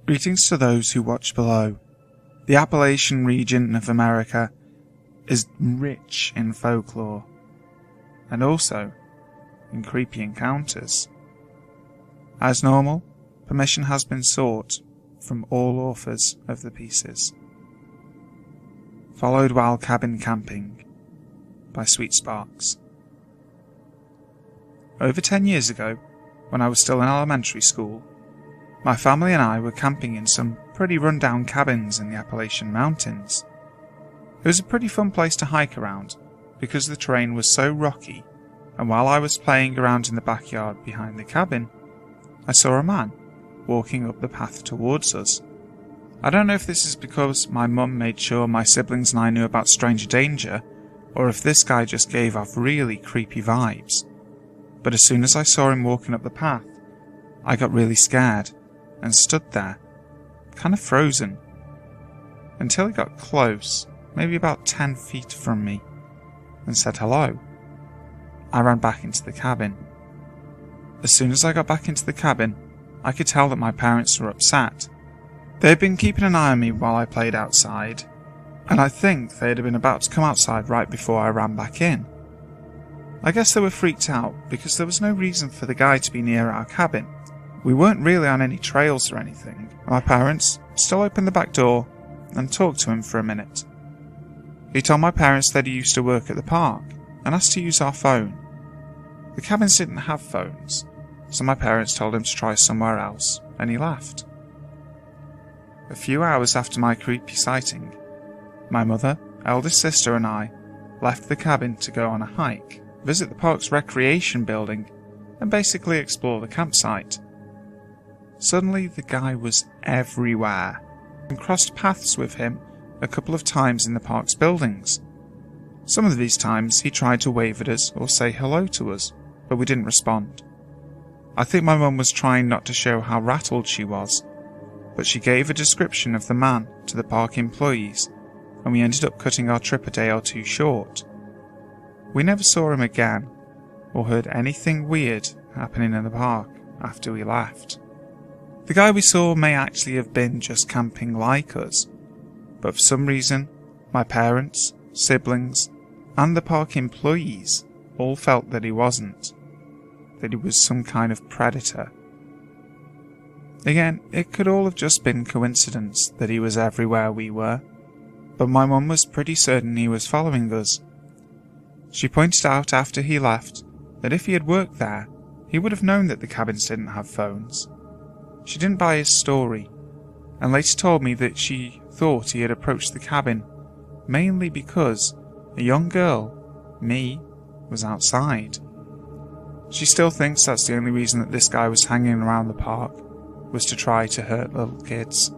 Greetings to those who watch below. The Appalachian region of America is rich in folklore, and also in creepy encounters. As normal, permission has been sought from all authors of the pieces. Followed while cabin camping by Sweet Sparks. Over 10 years ago, when I was still in elementary school, my family and I were camping in some pretty run-down cabins in the Appalachian Mountains. It was a pretty fun place to hike around because the terrain was so rocky, and while I was playing around in the backyard behind the cabin, I saw a man walking up the path towards us. I don't know if this is because my mum made sure my siblings and I knew about stranger danger, or if this guy just gave off really creepy vibes. But as soon as I saw him walking up the path, I got really scared and stood there, kind of frozen, until he got close, maybe about 10 feet from me, and said hello. I ran back into the cabin. As soon as I got back into the cabin, I could tell that my parents were upset. They had been keeping an eye on me while I played outside, and I think they had been about to come outside right before I ran back in. I guess they were freaked out because there was no reason for the guy to be near our cabin. We weren't really on any trails or anything. My parents still opened the back door and talked to him for a minute. He told my parents that he used to work at the park and asked to use our phone. The cabins didn't have phones, so my parents told him to try somewhere else, and he left. A few hours after my creepy sighting, my mother, eldest sister and I left the cabin to go on a hike, visit the park's recreation building, and basically explore the campsite. Suddenly the guy was everywhere, and crossed paths with him a couple of times in the park's buildings. Some of these times he tried to wave at us or say hello to us, but we didn't respond. I think my mum was trying not to show how rattled she was, but she gave a description of the man to the park employees, and we ended up cutting our trip a day or two short. We never saw him again, or heard anything weird happening in the park after we left. The guy we saw may actually have been just camping like us, but for some reason, my parents, siblings, and the park employees all felt that he wasn't, that he was some kind of predator. Again, it could all have just been coincidence that he was everywhere we were, but my mum was pretty certain he was following us. She pointed out after he left that if he had worked there, he would have known that the cabins didn't have phones. She didn't buy his story, and later told me that she thought he had approached the cabin mainly because a young girl, me, was outside. She still thinks that's the only reason that this guy was hanging around the park, was to try to hurt little kids.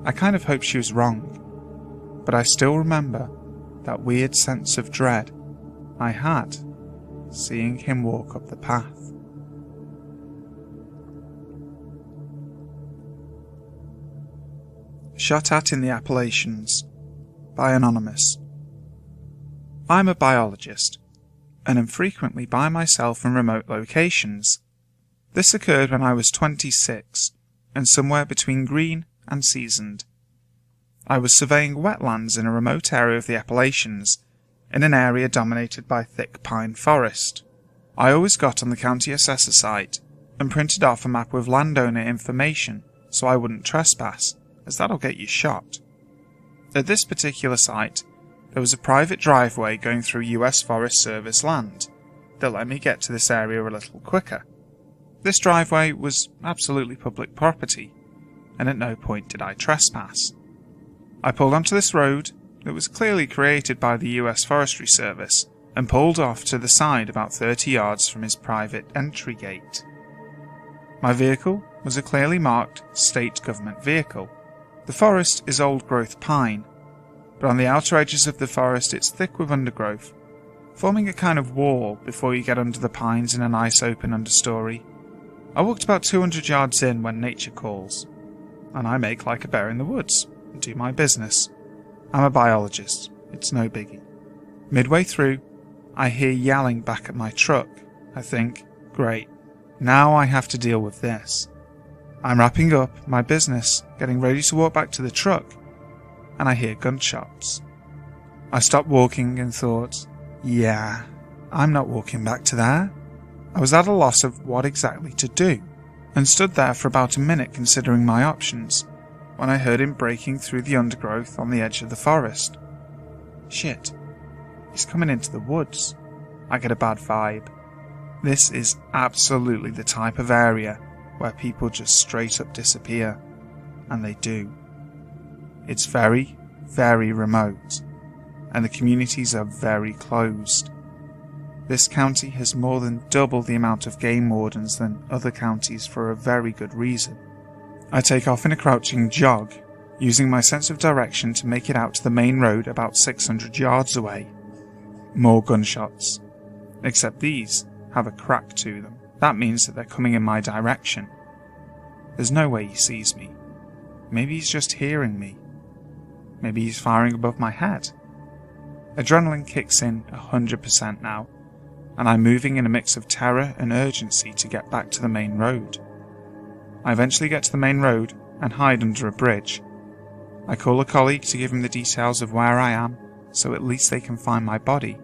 I kind of hope she was wrong, but I still remember that weird sense of dread I had seeing him walk up the path. Shot at in the Appalachians by Anonymous. I'm a biologist, and am frequently by myself in remote locations. This occurred when I was 26, and somewhere between green and seasoned. I was surveying wetlands in a remote area of the Appalachians, in an area dominated by thick pine forest. I always got on the county assessor site and printed off a map with landowner information so I wouldn't trespass, as that'll get you shot. At this particular site, there was a private driveway going through US Forest Service land that let me get to this area a little quicker. This driveway was absolutely public property, and at no point did I trespass. I pulled onto this road that was clearly created by the US Forestry Service and pulled off to the side about 30 yards from his private entry gate. My vehicle was a clearly marked state government vehicle. The forest is old-growth pine, but on the outer edges of the forest it's thick with undergrowth, forming a kind of wall before you get under the pines in a nice open understory. I walked about 200 yards in when nature calls, and I make like a bear in the woods and do my business. I'm a biologist, it's no biggie. Midway through, I hear yelling back at my truck. I think, great, now I have to deal with this. I'm wrapping up my business, getting ready to walk back to the truck, and I hear gunshots. I stopped walking and thought, yeah, I'm not walking back to there. I was at a loss of what exactly to do, and stood there for about a minute considering my options, when I heard him breaking through the undergrowth on the edge of the forest. Shit, he's coming into the woods. I get a bad vibe. This is absolutely the type of area where people just straight up disappear, and they do. It's very, very remote, and the communities are very closed. This county has more than double the amount of game wardens than other counties for a very good reason. I take off in a crouching jog, using my sense of direction to make it out to the main road about 600 yards away. More gunshots. Except these have a crack to them. That means that they're coming in my direction. There's no way he sees me. Maybe he's just hearing me. Maybe he's firing above my head. Adrenaline kicks in 100% now, and I'm moving in a mix of terror and urgency to get back to the main road. I eventually get to the main road and hide under a bridge. I call a colleague to give him the details of where I am, so at least they can find my body.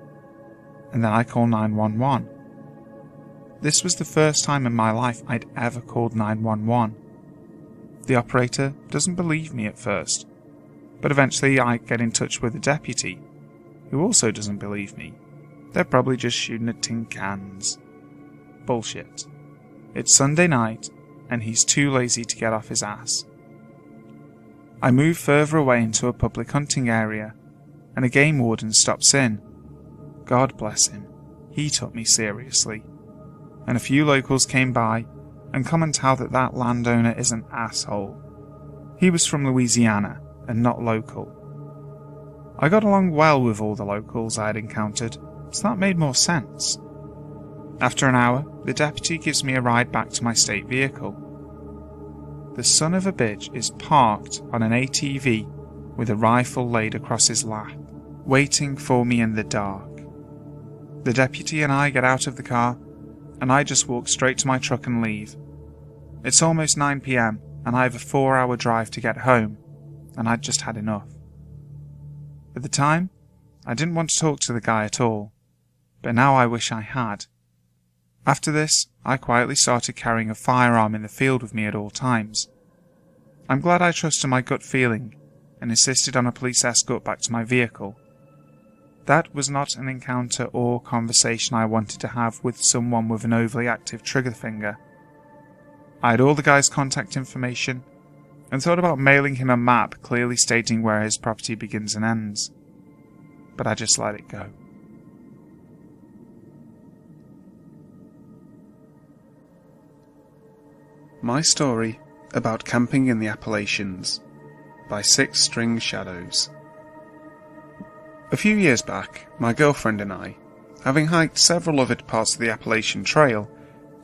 And then I call 911. This was the first time in my life I'd ever called 911. The operator doesn't believe me at first, but eventually I get in touch with a deputy, who also doesn't believe me. They're probably just shooting at tin cans. Bullshit. It's Sunday night, and he's too lazy to get off his ass. I move further away into a public hunting area, and a game warden stops in. God bless him, he took me seriously. And a few locals came by and comment how that landowner is an asshole. He was from Louisiana and not local. I got along well with all the locals I had encountered, so that made more sense. After an hour, the deputy gives me a ride back to my state vehicle. The son of a bitch is parked on an ATV with a rifle laid across his lap, waiting for me in the dark. The deputy and I get out of the car, and I just walk straight to my truck and leave. It's almost 9 PM, and I have a 4-hour drive to get home, and I'd just had enough. At the time, I didn't want to talk to the guy at all, but now I wish I had. After this, I quietly started carrying a firearm in the field with me at all times. I'm glad I trusted my gut feeling and insisted on a police escort back to my vehicle. That was not an encounter or conversation I wanted to have with someone with an overly active trigger finger. I had all the guy's contact information and thought about mailing him a map clearly stating where his property begins and ends, but I just let it go. My Story About Camping in the Appalachians by Six String Shadows. A few years back, my girlfriend and I, having hiked several other parts of the Appalachian Trail,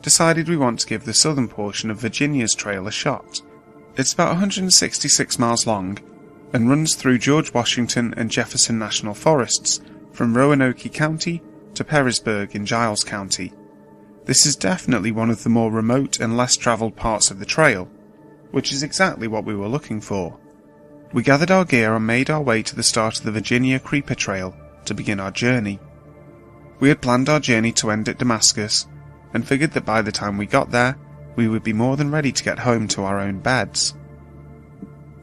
decided we want to give the southern portion of Virginia's trail a shot. It's about 166 miles long and runs through George Washington and Jefferson National Forests from Roanoke County to Perrysburg in Giles County. This is definitely one of the more remote and less travelled parts of the trail, which is exactly what we were looking for. We gathered our gear and made our way to the start of the Virginia Creeper Trail to begin our journey. We had planned our journey to end at Damascus, and figured that by the time we got there, we would be more than ready to get home to our own beds.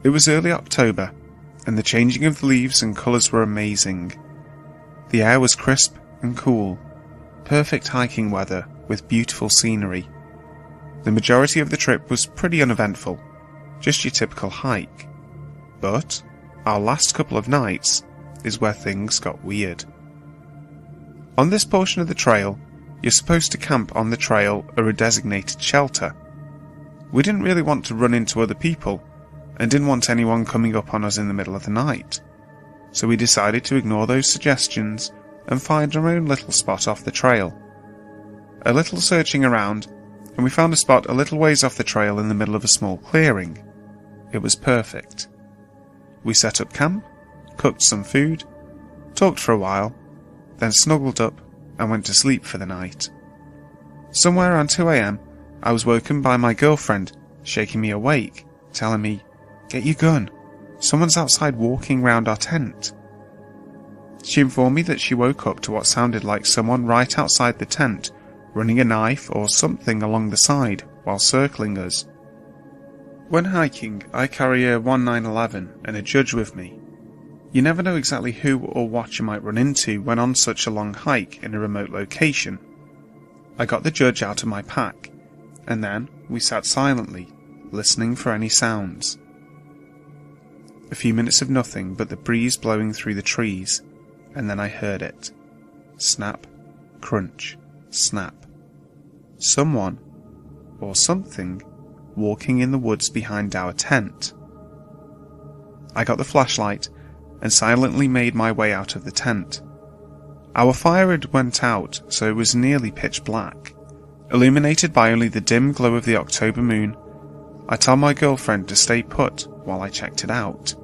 It was early October, and the changing of the leaves and colours were amazing. The air was crisp and cool, perfect hiking weather with beautiful scenery. The majority of the trip was pretty uneventful, just your typical hike. But our last couple of nights is where things got weird. On this portion of the trail, you're supposed to camp on the trail or a designated shelter. We didn't really want to run into other people, and didn't want anyone coming up on us in the middle of the night, so we decided to ignore those suggestions and find our own little spot off the trail. A little searching around, and we found a spot a little ways off the trail in the middle of a small clearing. It was perfect. We set up camp, cooked some food, talked for a while, then snuggled up and went to sleep for the night. Somewhere around 2 AM, I was woken by my girlfriend shaking me awake, telling me, "Get your gun. Someone's outside walking round our tent." She informed me that she woke up to what sounded like someone right outside the tent, running a knife or something along the side while circling us. When hiking, I carry a 1911 and a judge with me. You never know exactly who or what you might run into when on such a long hike in a remote location. I got the judge out of my pack, and then we sat silently, listening for any sounds. A few minutes of nothing but the breeze blowing through the trees, and then I heard it. Snap, crunch, snap. Someone, or something, walking in the woods behind our tent. I got the flashlight and silently made my way out of the tent. Our fire had went out, so it was nearly pitch black. Illuminated by only the dim glow of the October moon, I told my girlfriend to stay put while I checked it out.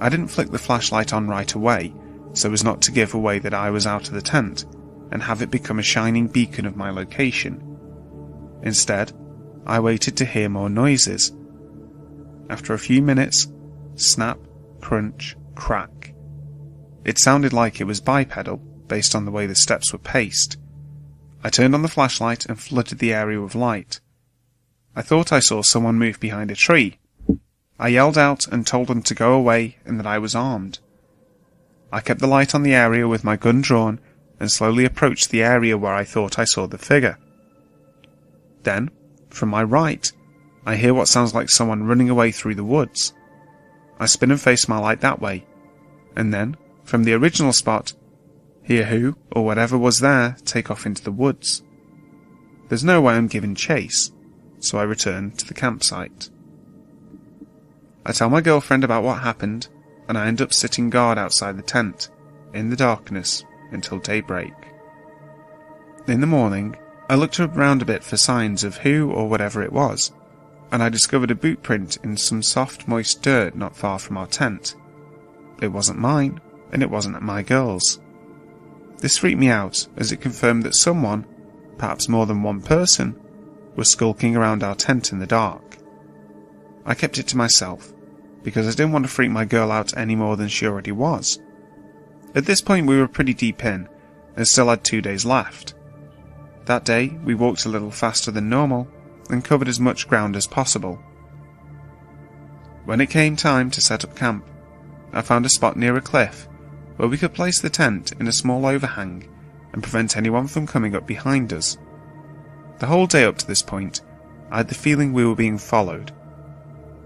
I didn't flick the flashlight on right away, so as not to give away that I was out of the tent and have it become a shining beacon of my location. Instead, I waited to hear more noises. After a few minutes, snap, crunch, crack. It sounded like it was bipedal, based on the way the steps were paced. I turned on the flashlight and flooded the area with light. I thought I saw someone move behind a tree. I yelled out and told them to go away and that I was armed. I kept the light on the area with my gun drawn and slowly approached the area where I thought I saw the figure. Then, from my right, I hear what sounds like someone running away through the woods. I spin and face my light that way, and then, from the original spot, hear who or whatever was there take off into the woods. There's no way I'm giving chase, so I return to the campsite. I tell my girlfriend about what happened, and I end up sitting guard outside the tent, in the darkness, until daybreak. In the morning, I looked around a bit for signs of who or whatever it was, and I discovered a boot print in some soft, moist dirt not far from our tent. It wasn't mine, and it wasn't my girl's. This freaked me out, as it confirmed that someone, perhaps more than one person, was skulking around our tent in the dark. I kept it to myself, because I didn't want to freak my girl out any more than she already was. At this point we were pretty deep in, and still had 2 days left. That day we walked a little faster than normal, and covered as much ground as possible. When it came time to set up camp, I found a spot near a cliff, where we could place the tent in a small overhang, and prevent anyone from coming up behind us. The whole day up to this point, I had the feeling we were being followed.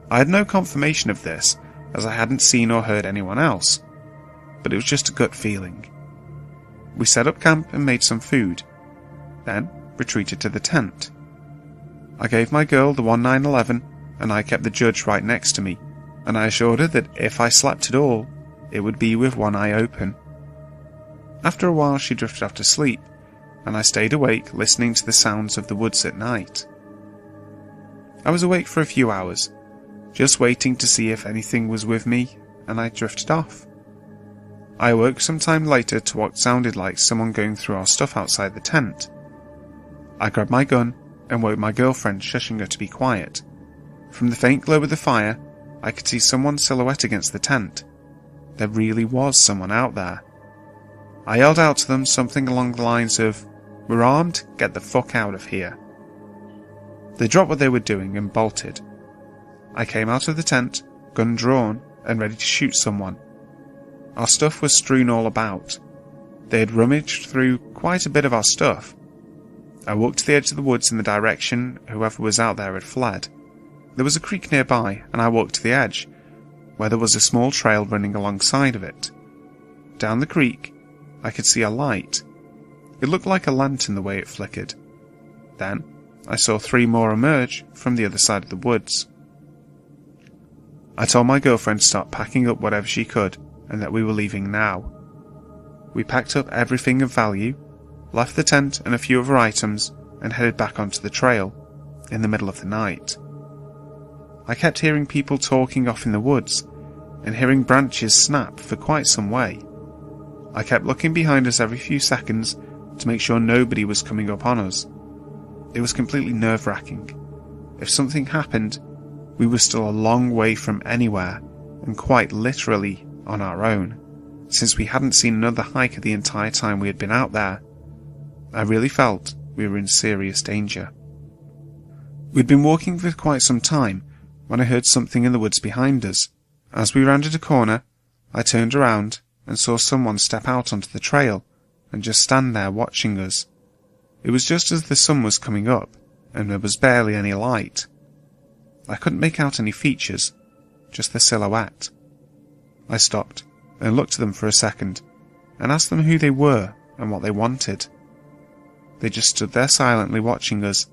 I had no confirmation of this, as I hadn't seen or heard anyone else, but it was just a gut feeling. We set up camp and made some food, then retreated to the tent. I gave my girl the 1911, and I kept the judge right next to me, and I assured her that if I slept at all, it would be with one eye open. After a while she drifted off to sleep, and I stayed awake listening to the sounds of the woods at night. I was awake for a few hours, just waiting to see if anything was with me, and I drifted off. I awoke some time later to what sounded like someone going through our stuff outside the tent. I grabbed my gun and woke my girlfriend, shushing her to be quiet. From the faint glow of the fire, I could see someone's silhouette against the tent. There really was someone out there. I yelled out to them something along the lines of, "We're armed, get the fuck out of here." They dropped what they were doing and bolted. I came out of the tent, gun drawn, and ready to shoot someone. Our stuff was strewn all about. They had rummaged through quite a bit of our stuff. I walked to the edge of the woods in the direction whoever was out there had fled. There was a creek nearby, and I walked to the edge, where there was a small trail running alongside of it. Down the creek, I could see a light. It looked like a lantern the way it flickered. Then, I saw 3 more emerge from the other side of the woods. I told my girlfriend to start packing up whatever she could, and that we were leaving now. We packed up everything of value, left the tent and a few other items, and headed back onto the trail, in the middle of the night. I kept hearing people talking off in the woods, and hearing branches snap for quite some way. I kept looking behind us every few seconds to make sure nobody was coming up on us. It was completely nerve-wracking. if something happened, we were still a long way from anywhere, and quite literally on our own, since we hadn't seen another hiker the entire time we had been out there. I really felt we were in serious danger. We'd been walking for quite some time when I heard something in the woods behind us. As we rounded a corner, I turned around and saw someone step out onto the trail and just stand there watching us. It was just as the sun was coming up, and there was barely any light. I couldn't make out any features, just the silhouette. I stopped and looked at them for a second and asked them who they were and what they wanted. They just stood there silently watching us,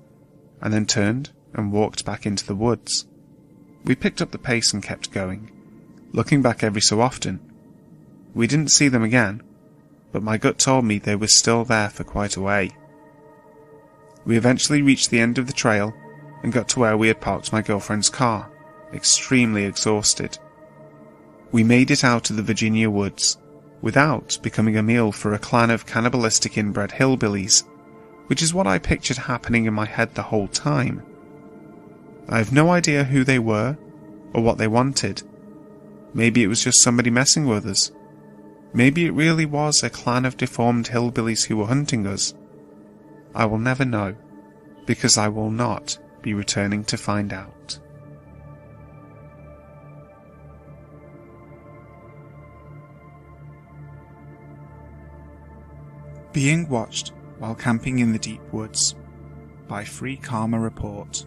and then turned and walked back into the woods. We picked up the pace and kept going, looking back every so often. We didn't see them again, but my gut told me they were still there for quite a way. We eventually reached the end of the trail and got to where we had parked my girlfriend's car, extremely exhausted. We made it out of the Virginia woods, without becoming a meal for a clan of cannibalistic inbred hillbillies, which is what I pictured happening in my head the whole time. I have no idea who they were, or what they wanted. Maybe it was just somebody messing with us. Maybe it really was a clan of deformed hillbillies who were hunting us. I will never know, because I will not be returning to find out. Being Watched While Camping in the Deep Woods by Free Karma Report.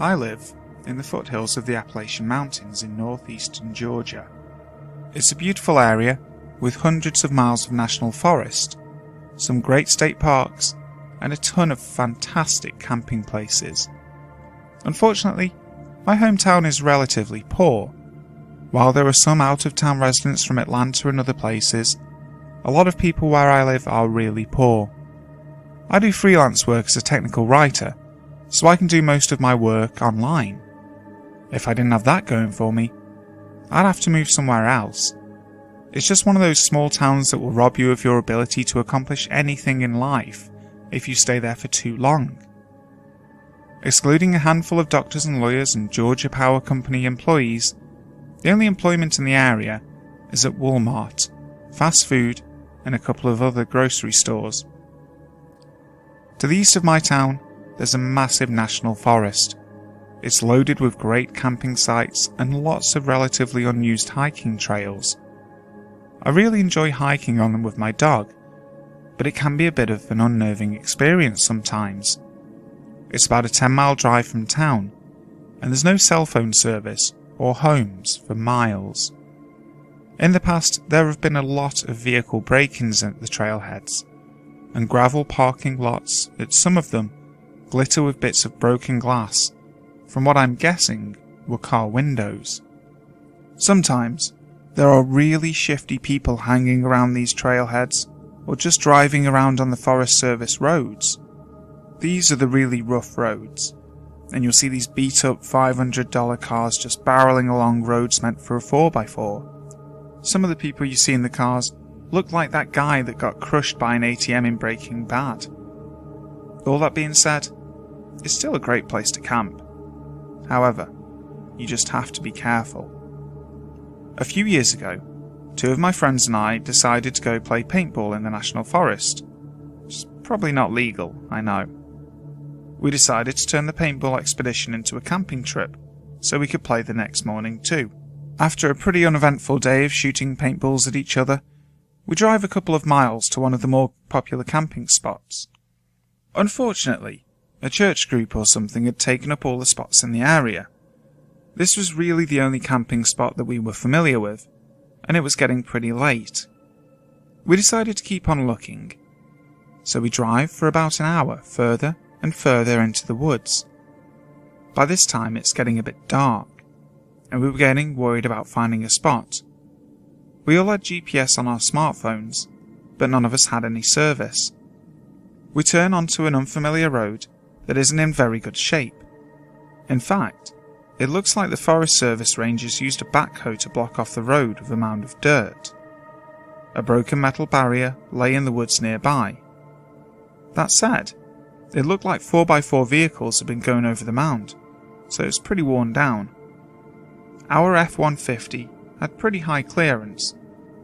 I live in the foothills of the Appalachian Mountains in northeastern Georgia. It's a beautiful area with hundreds of miles of national forest, some great state parks, and a ton of fantastic camping places. Unfortunately, my hometown is relatively poor. While there are some out-of-town residents from Atlanta and other places, a lot of people where I live are really poor. I do freelance work as a technical writer, so I can do most of my work online. If I didn't have that going for me, I'd have to move somewhere else. It's just one of those small towns that will rob you of your ability to accomplish anything in life if you stay there for too long. Excluding a handful of doctors and lawyers and Georgia Power Company employees, the only employment in the area is at Walmart, fast food, and a couple of other grocery stores. To the east of my town, there's a massive national forest. It's loaded with great camping sites and lots of relatively unused hiking trails. I really enjoy hiking on them with my dog, but it can be a bit of an unnerving experience sometimes. It's about a 10-mile drive from town, and there's no cell phone service or homes for miles. In the past, there have been a lot of vehicle break-ins at the trailheads, and gravel parking lots at some of them glitter with bits of broken glass from what I'm guessing were car windows. Sometimes, there are really shifty people hanging around these trailheads, or just driving around on the Forest Service roads. These are the really rough roads, and you'll see these beat-up $500 cars just barreling along roads meant for a 4x4. Some of the people you see in the cars look like that guy that got crushed by an ATM in Breaking Bad. All that being said, it's still a great place to camp. However, you just have to be careful. A few years ago, 2 of my friends and I decided to go play paintball in the National Forest. It's probably not legal, I know. We decided to turn the paintball expedition into a camping trip, so we could play the next morning too. After a pretty uneventful day of shooting paintballs at each other, we drive a couple of miles to one of the more popular camping spots. Unfortunately, a church group or something had taken up all the spots in the area. This was really the only camping spot that we were familiar with, and it was getting pretty late. We decided to keep on looking, so we drive for about an hour further and further into the woods. By this time it's getting a bit dark, and we were getting worried about finding a spot. We all had GPS on our smartphones, but none of us had any service. We turn onto an unfamiliar road that isn't in very good shape. In fact, it looks like the Forest Service rangers used a backhoe to block off the road with a mound of dirt. A broken metal barrier lay in the woods nearby. That said, It looked like 4x4 vehicles had been going over the mound, so it was pretty worn down. Our F-150 had pretty high clearance,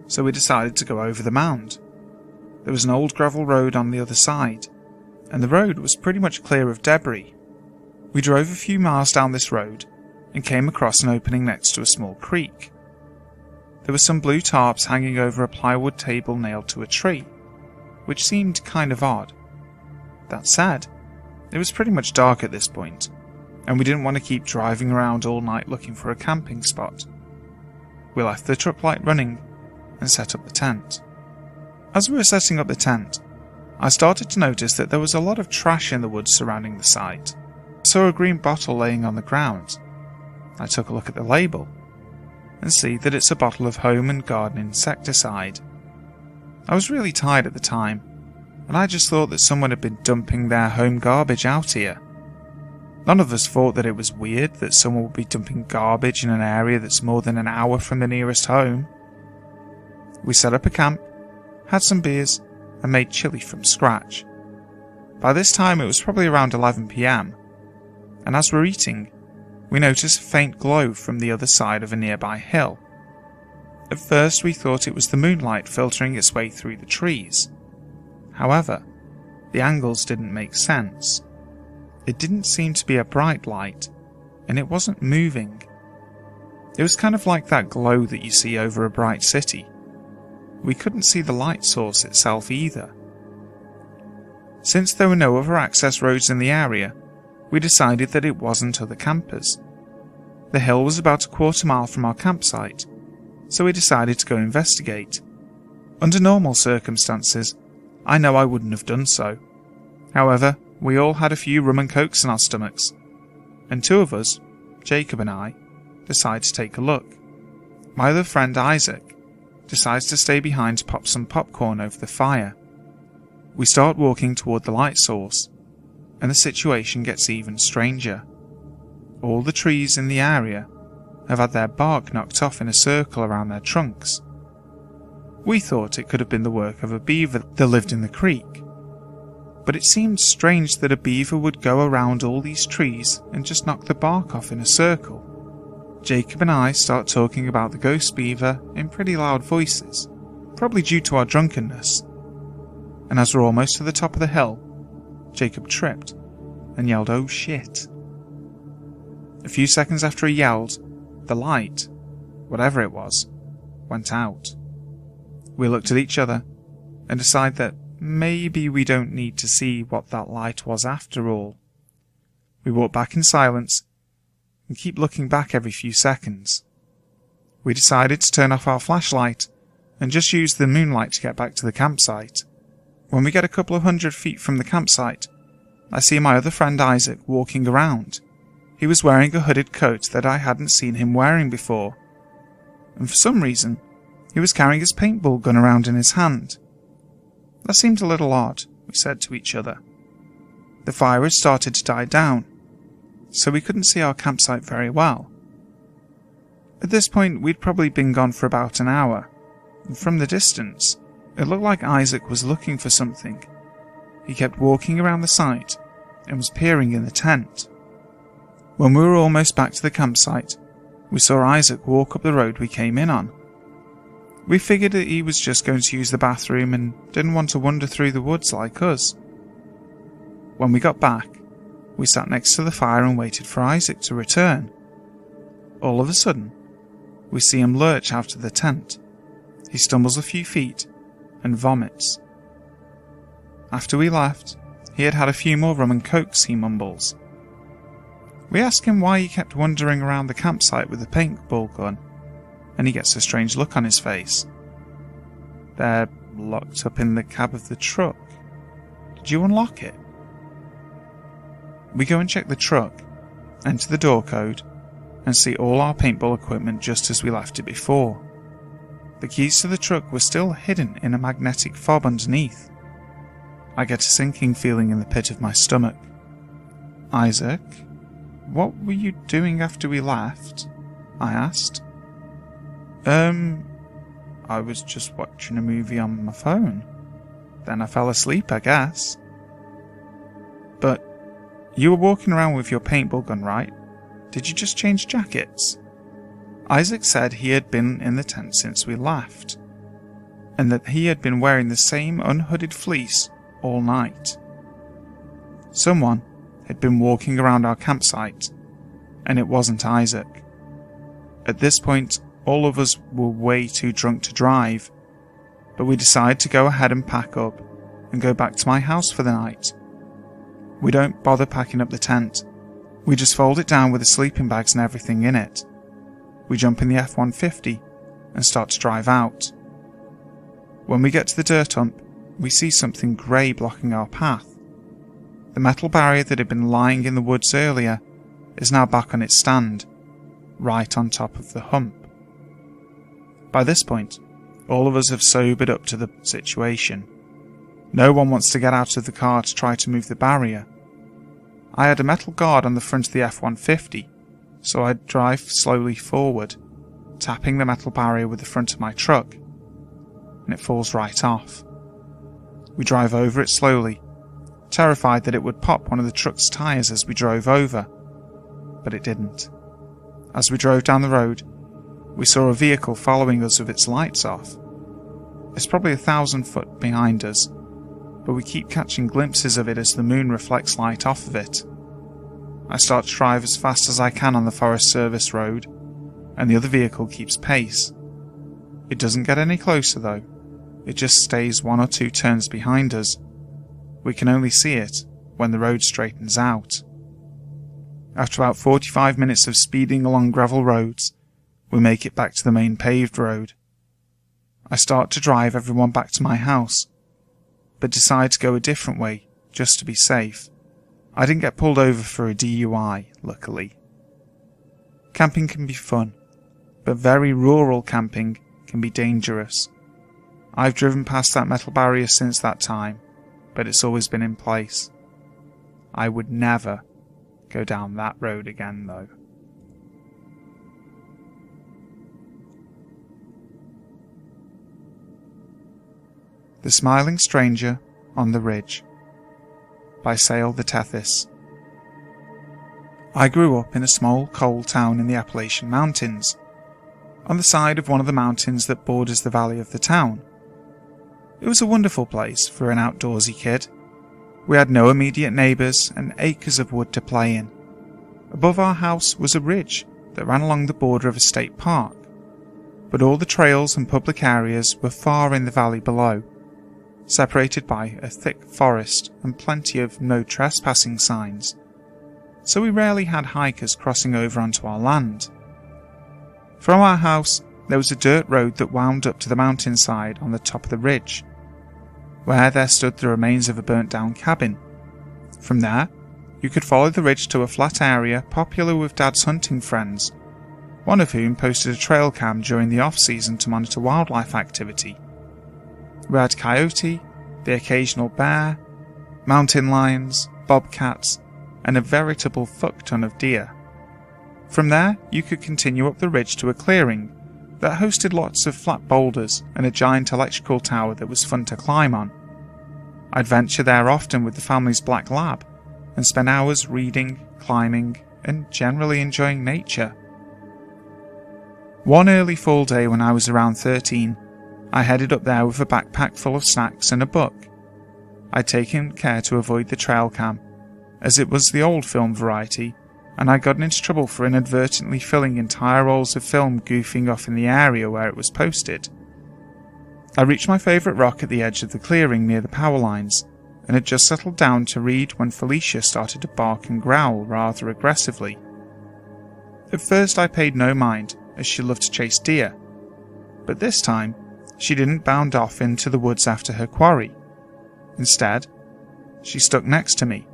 so we decided to go over the mound. There was an old gravel road on the other side, and the road was pretty much clear of debris. We drove a few miles down this road and came across an opening next to a small creek. There were some blue tarps hanging over a plywood table nailed to a tree, which seemed kind of odd. That said, it was pretty much dark at this point, and we didn't want to keep driving around all night looking for a camping spot. We left the truck light running and set up the tent. As we were setting up the tent, I started to notice that there was a lot of trash in the woods surrounding the site. I saw a green bottle laying on the ground. I took a look at the label and see that it's a bottle of home and garden insecticide. I was really tired at the time, and I just thought that someone had been dumping their home garbage out here. None of us thought that it was weird that someone would be dumping garbage in an area that's more than an hour from the nearest home. We set up a camp, had some beers, and made chili from scratch. By this time it was probably around 11 PM, and as we're eating, we noticed a faint glow from the other side of a nearby hill. At first we thought it was the moonlight filtering its way through the trees. However, the angles didn't make sense. It didn't seem to be a bright light, and it wasn't moving. It was kind of like that glow that you see over a bright city. We couldn't see the light source itself either. Since there were no other access roads in the area, we decided that it wasn't other campers. The hill was about a quarter mile from our campsite, so we decided to go investigate. Under normal circumstances, I know I wouldn't have done so. However, we all had a few rum and cokes in our stomachs, and two of us, Jacob and I, decided to take a look. My other friend Isaac decides to stay behind to pop some popcorn over the fire. We start walking toward the light source, and the situation gets even stranger. All the trees in the area have had their bark knocked off in a circle around their trunks. We thought it could have been the work of a beaver that lived in the creek, but it seemed strange that a beaver would go around all these trees and just knock the bark off in a circle. Jacob and I start talking about the ghost beaver in pretty loud voices, probably due to our drunkenness. And as we're almost to the top of the hill, Jacob tripped and yelled, "Oh shit." A few seconds after he yelled, the light, whatever it was, went out. We looked at each other and decided that maybe we don't need to see what that light was after all. We walked back in silence and keep looking back every few seconds. We decided to turn off our flashlight and just use the moonlight to get back to the campsite. When we get a couple of 100 feet from the campsite, I see my other friend Isaac walking around. He was wearing a hooded coat that I hadn't seen him wearing before, and for some reason, he was carrying his paintball gun around in his hand. That seemed a little odd, we said to each other. The fire had started to die down, so we couldn't see our campsite very well. At this point, we'd probably been gone for about an hour, and from the distance, it looked like Isaac was looking for something. He kept walking around the site and was peering in the tent. When we were almost back to the campsite, we saw Isaac walk up the road we came in on. We figured that he was just going to use the bathroom and didn't want to wander through the woods like us. When we got back, we sat next to the fire and waited for Isaac to return. All of a sudden, we see him lurch out of the tent. He stumbles a few feet and vomits. After we left, he had had a few more rum and cokes, he mumbles. We ask him why he kept wandering around the campsite with a paintball gun, and he gets a strange look on his face. They're locked up in the cab of the truck. Did you unlock it? We go and check the truck, enter the door code, and see all our paintball equipment just as we left it before. The keys to the truck were still hidden in a magnetic fob underneath. I get a sinking feeling in the pit of my stomach. Isaac, what were you doing after we left? I asked. I was just watching a movie on my phone. Then I fell asleep, I guess. You were walking around with your paintball gun, right? Did you just change jackets? Isaac said he had been in the tent since we left, and that he had been wearing the same unhooded fleece all night. Someone had been walking around our campsite, and it wasn't Isaac. At this point, all of us were way too drunk to drive, but we decided to go ahead and pack up and go back to my house for the night. We don't bother packing up the tent. We just fold it down with the sleeping bags and everything in it. We jump in the F-150 and start to drive out. When we get to the dirt hump, we see something grey blocking our path. The metal barrier that had been lying in the woods earlier is now back on its stand, right on top of the hump. By this point, all of us have sobered up to the situation. No one wants to get out of the car to try to move the barrier. I had a metal guard on the front of the F-150, so I drive slowly forward, tapping the metal barrier with the front of my truck, and it falls right off. We drive over it slowly, terrified that it would pop one of the truck's tyres as we drove over, but it didn't. As we drove down the road, we saw a vehicle following us with its lights off. It's probably 1,000 foot behind us, but we keep catching glimpses of it as the moon reflects light off of it. I start to drive as fast as I can on the Forest Service road, and the other vehicle keeps pace. It doesn't get any closer though, it just stays 1 or 2 turns behind us. We can only see it when the road straightens out. After about 45 minutes of speeding along gravel roads, we make it back to the main paved road. I start to drive everyone back to my house, but decide to go a different way just to be safe. I didn't get pulled over for a DUI, luckily. Camping can be fun, but very rural camping can be dangerous. I've driven past that metal barrier since that time, but it's always been in place. I would never go down that road again though. The Smiling Stranger on the Ridge by Sale the Tethys. I grew up in a small coal town in the Appalachian Mountains, on the side of one of the mountains that borders the valley of the town. It was a wonderful place for an outdoorsy kid. We had no immediate neighbours and acres of wood to play in. Above our house was a ridge that ran along the border of a state park, but all the trails and public areas were far in the valley below, separated by a thick forest and plenty of no trespassing signs, so we rarely had hikers crossing over onto our land. From our house there was a dirt road that wound up to the mountainside on the top of the ridge, where there stood the remains of a burnt down cabin. From there, you could follow the ridge to a flat area popular with Dad's hunting friends, one of whom posted a trail cam during the off-season to monitor wildlife activity. We had coyote, the occasional bear, mountain lions, bobcats, and a veritable fuck-ton of deer. From there, you could continue up the ridge to a clearing that hosted lots of flat boulders and a giant electrical tower that was fun to climb on. I'd venture there often with the family's black lab and spend hours reading, climbing, and generally enjoying nature. One early fall day when I was around 13, I headed up there with a backpack full of snacks and a book. I'd taken care to avoid the trail cam, as it was the old film variety, and I'd gotten into trouble for inadvertently filling entire rolls of film goofing off in the area where it was posted. I reached my favourite rock at the edge of the clearing near the power lines, and had just settled down to read when Felicia started to bark and growl rather aggressively. At first I paid no mind, as she loved to chase deer, but this time she didn't bound off into the woods after her quarry. Instead, she stuck next to me,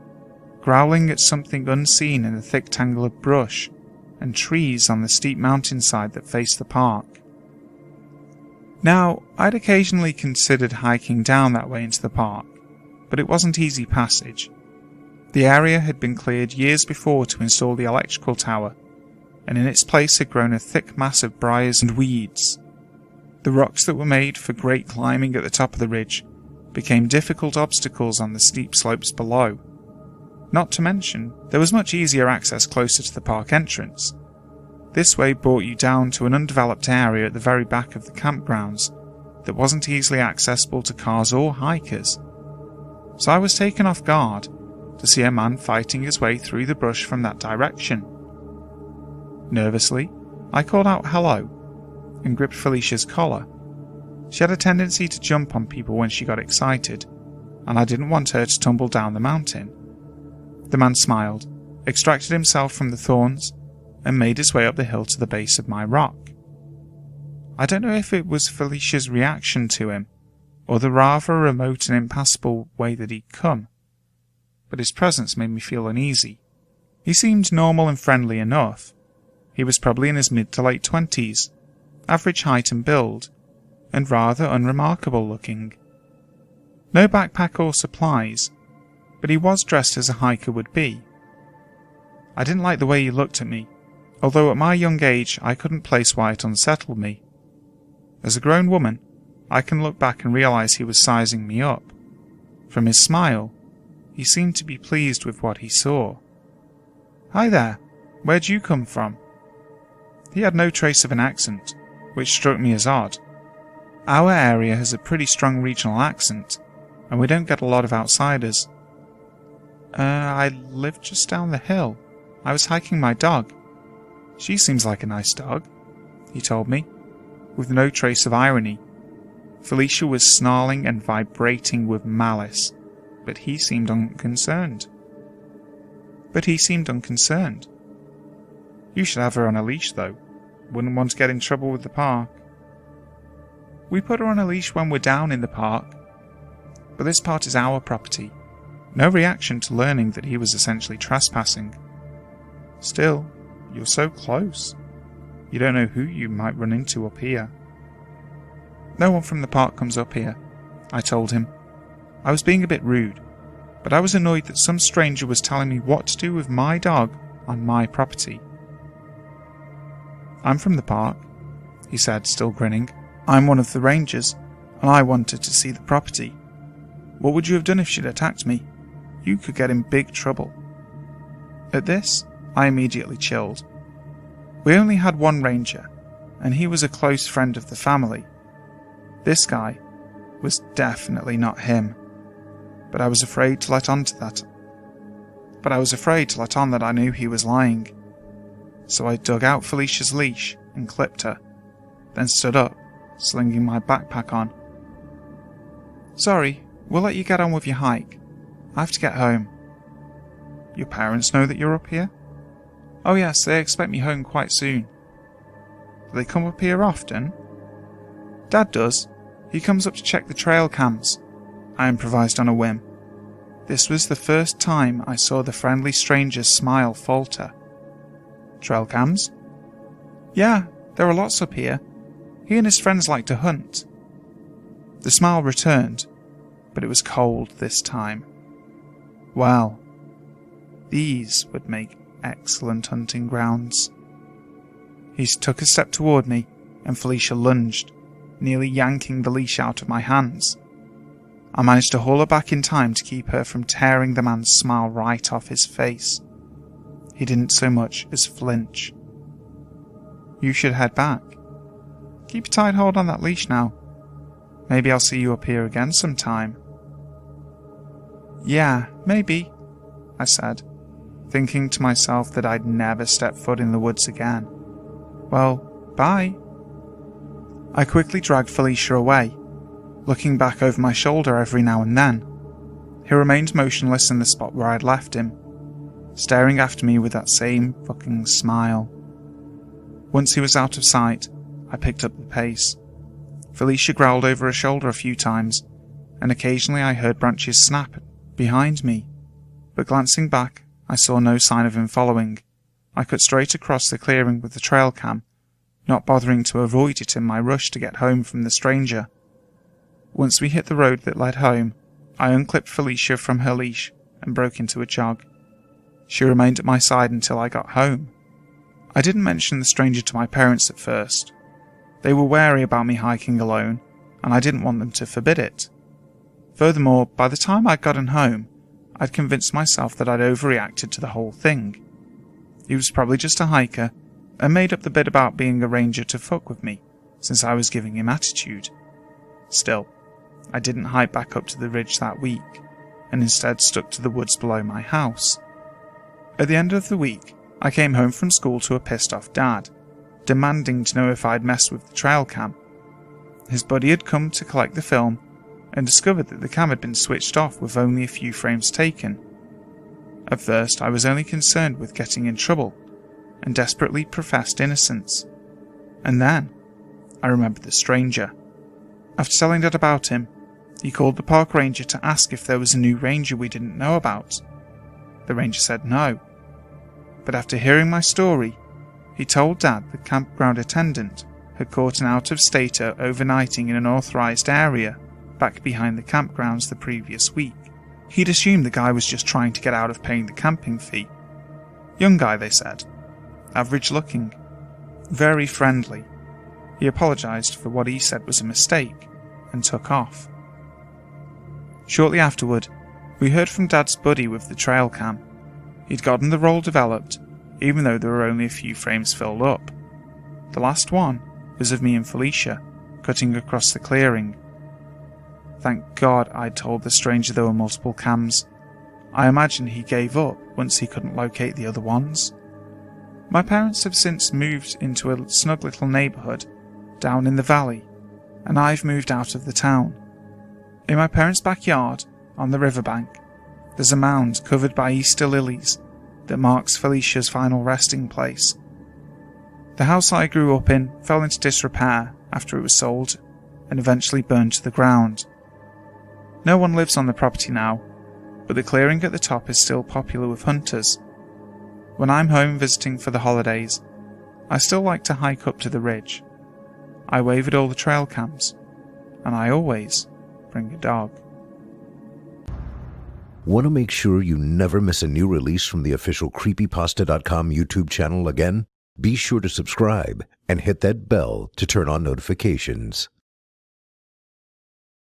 growling at something unseen in the thick tangle of brush and trees on the steep mountainside that faced the park. Now, I'd occasionally considered hiking down that way into the park, but it wasn't easy passage. The area had been cleared years before to install the electrical tower, and in its place had grown a thick mass of briars and weeds. The rocks that were made for great climbing at the top of the ridge became difficult obstacles on the steep slopes below. Not to mention, there was much easier access closer to the park entrance. This way brought you down to an undeveloped area at the very back of the campgrounds that wasn't easily accessible to cars or hikers. So I was taken off guard to see a man fighting his way through the brush from that direction. Nervously, I called out hello and gripped Felicia's collar. She had a tendency to jump on people when she got excited, and I didn't want her to tumble down the mountain. The man smiled, extracted himself from the thorns, and made his way up the hill to the base of my rock. I don't know if it was Felicia's reaction to him, or the rather remote and impassable way that he'd come, but his presence made me feel uneasy. He seemed normal and friendly enough. He was probably in his mid to late 20s, average height and build, and rather unremarkable looking. No backpack or supplies, but he was dressed as a hiker would be. I didn't like the way he looked at me, although at my young age I couldn't place why it unsettled me. As a grown woman, I can look back and realize he was sizing me up. From his smile, he seemed to be pleased with what he saw. "Hi there, where'd you come from?" He had no trace of an accent, which struck me as odd. Our area has a pretty strong regional accent, and we don't get a lot of outsiders. I live just down the hill. I was hiking my dog. She seems like a nice dog," he told me, with no trace of irony. Felicia was snarling and vibrating with malice, but he seemed unconcerned. "You should have her on a leash, though. Wouldn't want to get in trouble with the park." "We put her on a leash when we're down in the park, but this part is our property." No reaction to learning that he was essentially trespassing. "Still, you're so close. You don't know who you might run into up here." "No one from the park comes up here," I told him. I was being a bit rude, but I was annoyed that some stranger was telling me what to do with my dog on my property. "I'm from the park," he said, still grinning. "I'm one of the rangers, and I wanted to see the property. What would you have done if she'd attacked me? You could get in big trouble." At this, I immediately chilled. We only had one ranger, and he was a close friend of the family. This guy was definitely not him, but I was afraid to let on that I knew he was lying. So I dug out Felicia's leash and clipped her, then stood up, slinging my backpack on. "Sorry, we'll let you get on with your hike. I have to get home." "Your parents know that you're up here?" "Oh yes, they expect me home quite soon." "Do they come up here often?" "Dad does. He comes up to check the trail cams," I improvised on a whim. This was the first time I saw the friendly stranger's smile falter. "Trail cams?" "Yeah, there are lots up here. He and his friends like to hunt." The smile returned, but it was cold this time. Well, these would make excellent hunting grounds. He took a step toward me, and Felicia lunged, nearly yanking the leash out of my hands. I managed to haul her back in time to keep her from tearing the man's smile right off his face. He didn't so much as flinch. "You should head back. Keep a tight hold on that leash now. Maybe I'll see you up here again sometime." "Yeah, maybe," I said, thinking to myself that I'd never step foot in the woods again. "Well, bye." I quickly dragged Felicia away, looking back over my shoulder every now and then. He remained motionless in the spot where I'd left him, staring after me with that same fucking smile. Once he was out of sight, I picked up the pace. Felicia growled over her shoulder a few times, and occasionally I heard branches snap behind me, but glancing back, I saw no sign of him following. I cut straight across the clearing with the trail cam, not bothering to avoid it in my rush to get home from the stranger. Once we hit the road that led home, I unclipped Felicia from her leash and broke into a jog. She remained at my side until I got home. I didn't mention the stranger to my parents at first. They were wary about me hiking alone, and I didn't want them to forbid it. Furthermore, by the time I'd gotten home, I'd convinced myself that I'd overreacted to the whole thing. He was probably just a hiker, and made up the bit about being a ranger to fuck with me, since I was giving him attitude. Still, I didn't hike back up to the ridge that week, and instead stuck to the woods below my house. At the end of the week, I came home from school to a pissed-off dad, demanding to know if I'd messed with the trail cam. His buddy had come to collect the film, and discovered that the cam had been switched off with only a few frames taken. At first, I was only concerned with getting in trouble, and desperately professed innocence. And then, I remembered the stranger. After telling Dad about him, he called the park ranger to ask if there was a new ranger we didn't know about. The ranger said no. But after hearing my story, he told Dad the campground attendant had caught an out-of-stater overnighting in an authorized area back behind the campgrounds the previous week. He'd assumed the guy was just trying to get out of paying the camping fee. Young guy, they said. Average looking. Very friendly. He apologized for what he said was a mistake and took off. Shortly afterward, we heard from Dad's buddy with the trail cam. He'd gotten the roll developed, even though there were only a few frames filled up. The last one was of me and Felicia, cutting across the clearing. Thank God I'd told the stranger there were multiple cams. I imagine he gave up once he couldn't locate the other ones. My parents have since moved into a snug little neighbourhood down in the valley, and I've moved out of the town. In my parents' backyard, on the riverbank, there's a mound covered by Easter lilies that marks Felicia's final resting place. The house I grew up in fell into disrepair after it was sold and eventually burned to the ground. No one lives on the property now, but the clearing at the top is still popular with hunters. When I'm home visiting for the holidays, I still like to hike up to the ridge. I wave at all the trail cams, and I always bring a dog. Want to make sure you never miss a new release from the official Creepypasta.com YouTube channel again? Be sure to subscribe and hit that bell to turn on notifications.